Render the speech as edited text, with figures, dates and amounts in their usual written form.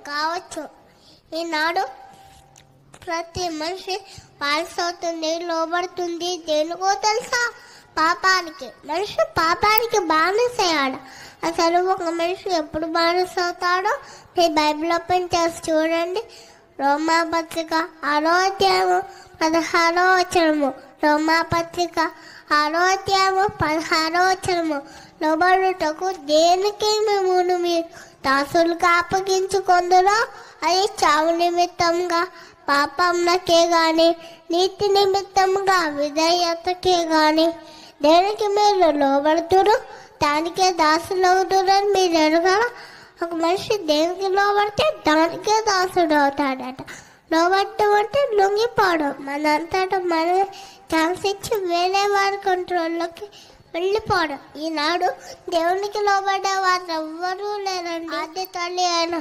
కావచ్చు. ఈనాడు ప్రతి మనిషి పాల్సవుతుంది, లోబడుతుంది. దేనికో తెలుసా? పాపానికి. మనిషి పాపానికి బానిసయ్యాడు. అసలు ఒక మనిషి ఎప్పుడు బానిస అవుతాడో మీ బైబిల్ ఓపెన్ చేసి చూడండి. రోమాపత్రిక 6వ అధ్యాయము 16వ వచనము. రోమాపత్రిక 6వ అధ్యాయము 16వ వచనము. లోబడుటకు దేనికి మిమ్మును మీరు దాసులుగా అప్పగించుకొందురో అది చావు నిమిత్తంగా పాపంకే గాని నీతి నిమిత్తంగా విధేయతకే గాని దేనికి మీరు లోబడుతురు దానికే దాసులవుతురని మీరు ఎరగరా? ఒక మనిషి దేనికి లోబడితే దానికే దాసుడు అవుతాడట. లోబడటం అంటే లొంగిపోవడం. మనంతటా మనమే ఛాన్స్ ఇచ్చి వేరే వారి కంట్రోల్లోకి వెళ్ళిపోవడం. ఈనాడు దేవునికి లోబడే వారు ఎవ్వరూ లేరండి. ఆది తల్లి అయిన